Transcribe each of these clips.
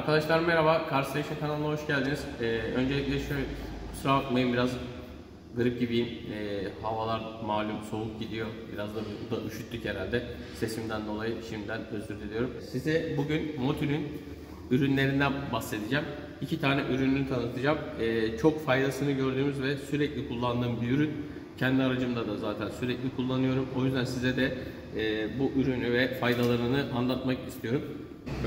Arkadaşlar merhaba, Car Station kanalına hoş geldiniz. Öncelikle şöyle kusura bakmayın, biraz grip gibiyim. Havalar malum soğuk gidiyor. Biraz da burada üşüttük herhalde. Sesimden dolayı şimdiden özür diliyorum. Size bugün Motu'nun ürünlerinden bahsedeceğim. 2 tane ürününü tanıtacağım. Çok faydasını gördüğümüz ve sürekli kullandığım bir ürün. Kendi aracımda da zaten sürekli kullanıyorum. O yüzden size de bu ürünü ve faydalarını anlatmak istiyorum.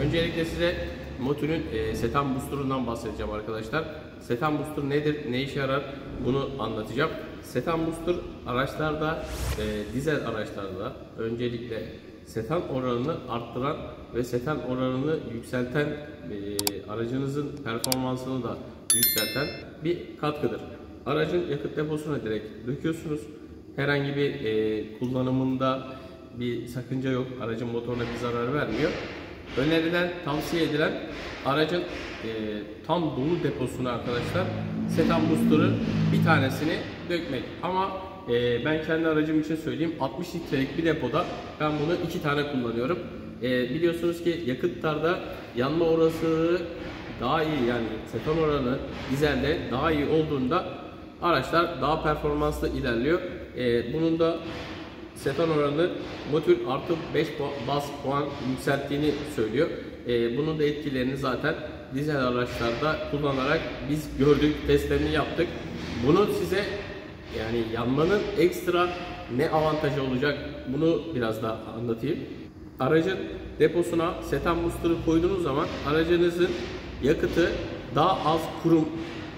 Öncelikle size Motu'nun Setan Booster'ından bahsedeceğim arkadaşlar. Setan Booster nedir, ne işe yarar bunu anlatacağım. Setan Booster araçlarda, dizel araçlarda öncelikle setan oranını arttıran ve setan oranını yükselten, aracınızın performansını da yükselten bir katkıdır. Aracın yakıt deposuna direkt döküyorsunuz. Herhangi bir kullanımında bir sakınca yok. Aracın motoruna bir zarar vermiyor. Önerilen, tavsiye edilen aracın tam dolu deposuna arkadaşlar Setan Booster'ı bir tanesini dökmek. Ama ben kendi aracım için söyleyeyim, 60 litrelik bir depoda ben bunu 2 tane kullanıyorum. Biliyorsunuz ki yakıtlarda yanma olasılığı daha iyi, yani setan oranı dizelde daha iyi olduğunda araçlar daha performanslı ilerliyor. Bunun da setan oranı Motul artı 5 bas puan yükselttiğini söylüyor. Bunun da etkilerini zaten dizel araçlarda kullanarak biz gördük, testlerini yaptık. Bunu size, yani yanmanın ekstra ne avantajı olacak bunu biraz daha anlatayım. Aracın deposuna Setan Booster'ı koyduğunuz zaman aracınızın yakıtı daha az kurum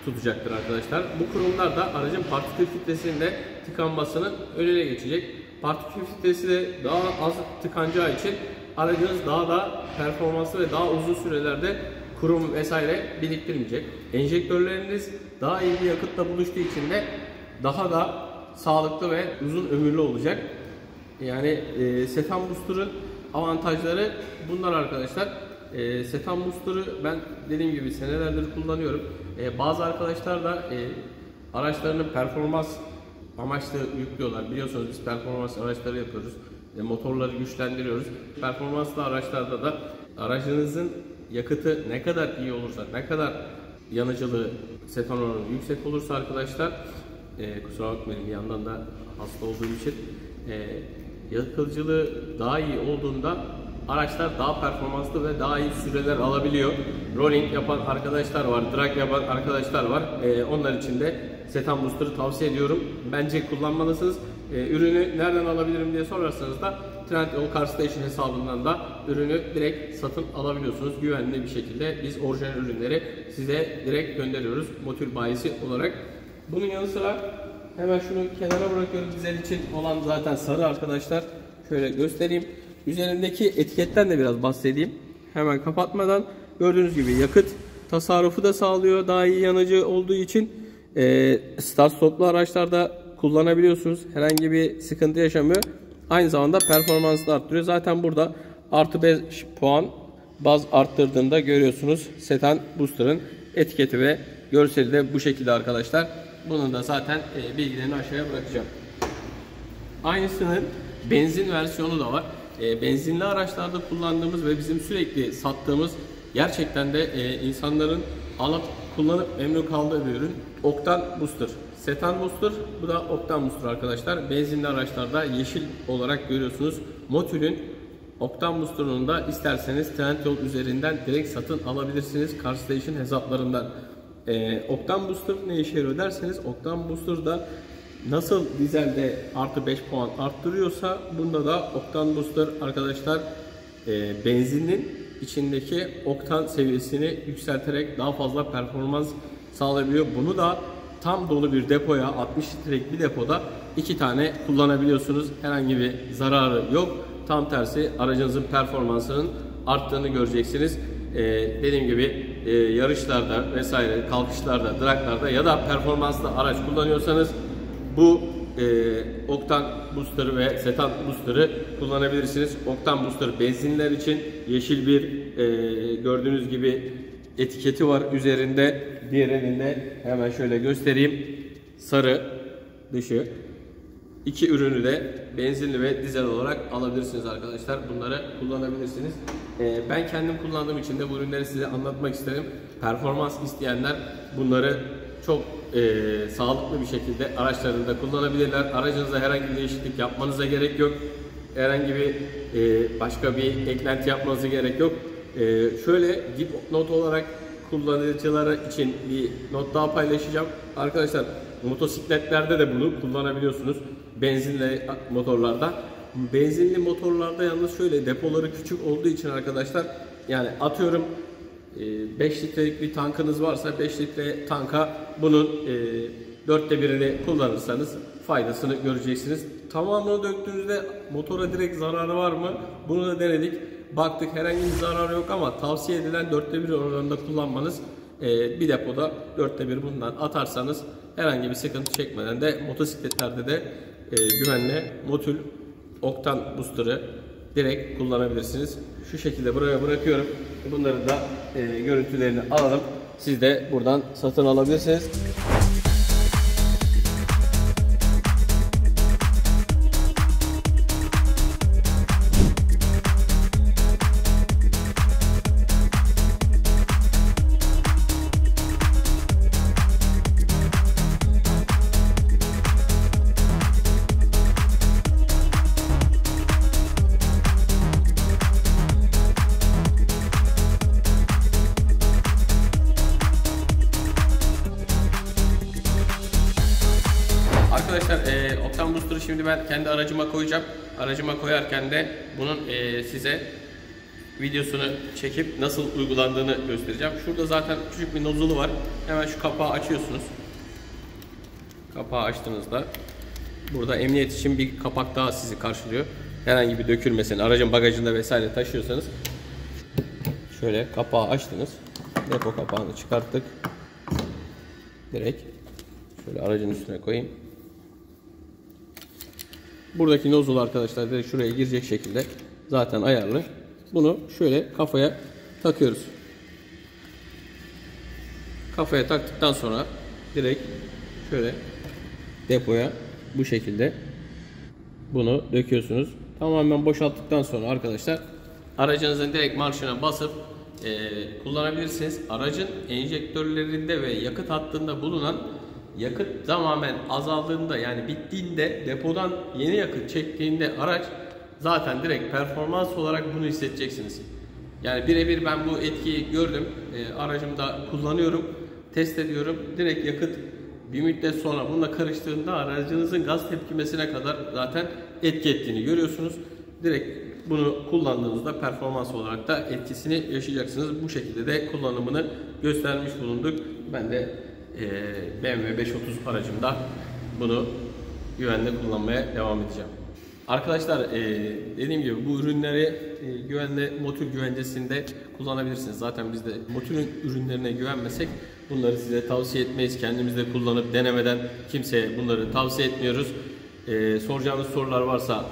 tutacaktır arkadaşlar. Bu kurumlar da aracın partikül filtresinin de tıkanmasının önüne geçecek. Partikül filtresi de daha az tıkanacağı için aracınız daha da performanslı ve daha uzun sürelerde kurum vesaire biriktirmeyecek. Enjektörleriniz daha iyi bir yakıtla buluştuğu için de daha da sağlıklı ve uzun ömürlü olacak. Yani Setan Booster'ın avantajları bunlar arkadaşlar. Setan Booster'ı ben dediğim gibi senelerdir kullanıyorum. Bazı arkadaşlar da araçlarının performans amaçlı yüklüyorlar. Biliyorsunuz biz performans araçları yapıyoruz. Motorları güçlendiriyoruz. Performanslı araçlarda da aracınızın yakıtı ne kadar iyi olursa, ne kadar yanıcılığı, setan oranı yüksek olursa arkadaşlar, kusura bakmayın bir yandan da hasta olduğum için, yakıcılığı daha iyi olduğunda araçlar daha performanslı ve daha iyi süreler alabiliyor. Rolling yapan arkadaşlar var, drag yapan arkadaşlar var. Onlar için de Setan Booster'ı tavsiye ediyorum. Bence kullanmalısınız. Ürünü nereden alabilirim diye sorarsanız da Trendyol Car Station hesabından da ürünü direkt satın alabiliyorsunuz. Güvenli bir şekilde biz orijinal ürünleri size direkt gönderiyoruz Motul bayisi olarak. Bunun yanı sıra hemen şunu kenara bırakıyorum. Dizel için olan zaten sarı arkadaşlar. Şöyle göstereyim. Üzerindeki etiketten de biraz bahsedeyim. Hemen kapatmadan, gördüğünüz gibi yakıt tasarrufu da sağlıyor. Daha iyi yanıcı olduğu için start stoplu araçlarda kullanabiliyorsunuz. Herhangi bir sıkıntı yaşamıyor. Aynı zamanda performansını arttırıyor. Zaten burada artı 5 puan baz arttırdığında görüyorsunuz. Setan Booster'ın etiketi ve görseli de bu şekilde arkadaşlar. Bunun da zaten bilgilerini aşağıya bırakacağım. Aynısının benzin versiyonu da var. Benzinli araçlarda kullandığımız ve bizim sürekli sattığımız, gerçekten de insanların alıp kullanıp memnun kaldığı bir ürün Oktan Booster. Setan Booster, bu da Oktan Booster arkadaşlar. Benzinli araçlarda yeşil olarak görüyorsunuz. Motul'ün Oktan Booster'ını da isterseniz Trendyol üzerinden direkt satın alabilirsiniz Car Station hesaplarından. Oktan Booster ne işe yarıyor derseniz, Oktan Booster da nasıl dizelde artı 5 puan arttırıyorsa bunda da Oktan Booster arkadaşlar benzinin içindeki oktan seviyesini yükselterek daha fazla performans sağlayabiliyor. Bunu da tam dolu bir depoya, 60 litrelik bir depoda 2 tane kullanabiliyorsunuz. Herhangi bir zararı yok. Tam tersi aracınızın performansının arttığını göreceksiniz. Dediğim gibi yarışlarda vesaire, kalkışlarda, draglarda ya da performanslı araç kullanıyorsanız bu Oktan Booster'ı ve Setan Booster'ı kullanabilirsiniz. Oktan Booster benzinler için yeşil bir gördüğünüz gibi etiketi var üzerinde. Diğerinin de hemen şöyle göstereyim. Sarı dışı. İki ürünü de benzinli ve dizel olarak alabilirsiniz arkadaşlar. Bunları kullanabilirsiniz. Ben kendim kullandığım için de bu ürünleri size anlatmak isterim. Performans isteyenler bunları çok sağlıklı bir şekilde araçlarında kullanabilirler. Aracınızda herhangi bir değişiklik yapmanıza gerek yok. Herhangi bir başka bir eklenti yapmanıza gerek yok. Şöyle dipnot olarak kullanıcılara için bir not daha paylaşacağım. Arkadaşlar motosikletlerde de bunu kullanabiliyorsunuz. Benzinli motorlarda. Benzinli motorlarda yalnız şöyle depoları küçük olduğu için arkadaşlar, yani atıyorum 5 litrelik bir tankınız varsa 5 litre tanka bunun 1/4'ünü kullanırsanız faydasını göreceksiniz. Tamamını döktüğünüzde motora direkt zararı var mı? Bunu da denedik. Baktık herhangi bir zararı yok ama tavsiye edilen 1/4 oranında kullanmanız. Bir depoda 1/4 bundan atarsanız herhangi bir sıkıntı çekmeden de motosikletlerde de güvenli Motul Oktan Booster'ı direkt kullanabilirsiniz. Şu şekilde buraya bırakıyorum. Bunları da görüntülerini alalım. Siz de buradan satın alabilirsiniz. Arkadaşlar Oktan Booster'ı şimdi ben kendi aracıma koyacağım. Aracıma koyarken de bunun size videosunu çekip nasıl uygulandığını göstereceğim. Şurada zaten küçük bir nozulu var. Hemen şu kapağı açıyorsunuz. Kapağı açtığınızda burada emniyet için bir kapak daha sizi karşılıyor. Herhangi bir dökülmesin, aracın bagajında vesaire taşıyorsanız şöyle kapağı açtınız. Depo kapağını çıkarttık. Direkt şöyle aracın üstüne koyayım. Buradaki nozul arkadaşlar direkt şuraya girecek şekilde zaten ayarlı. Bunu şöyle kafaya takıyoruz. Kafaya taktıktan sonra direkt şöyle depoya bu şekilde bunu döküyorsunuz. Tamamen boşalttıktan sonra arkadaşlar aracınızın direkt marşına basıp kullanabilirsiniz. Aracın enjektörlerinde ve yakıt hattında bulunan yakıt tamamen azaldığında, yani bittiğinde, depodan yeni yakıt çektiğinde araç zaten direkt performans olarak bunu hissedeceksiniz. Yani birebir ben bu etkiyi gördüm. Aracımda kullanıyorum, test ediyorum. Direkt yakıt bir müddet sonra bununla karıştığında aracınızın gaz tepkimesine kadar zaten etki ettiğini görüyorsunuz. Direkt bunu kullandığınızda performans olarak da etkisini yaşayacaksınız. Bu şekilde de kullanımını göstermiş bulunduk. Ben de BMW 530 aracımda bunu güvenle kullanmaya devam edeceğim. Arkadaşlar dediğim gibi bu ürünleri güvenle Motul güvencesinde kullanabilirsiniz. Zaten biz de Motul'ün ürünlerine güvenmesek bunları size tavsiye etmeyiz. Kendimiz de kullanıp denemeden kimseye bunları tavsiye etmiyoruz. Soracağınız sorular varsa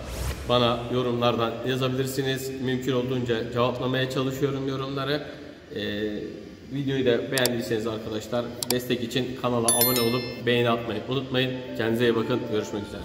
bana yorumlardan yazabilirsiniz. Mümkün olduğunca cevaplamaya çalışıyorum yorumları. Videoyu da beğendiyseniz arkadaşlar destek için kanala abone olup beğeni atmayı unutmayın. Kendinize iyi bakın. Görüşmek üzere.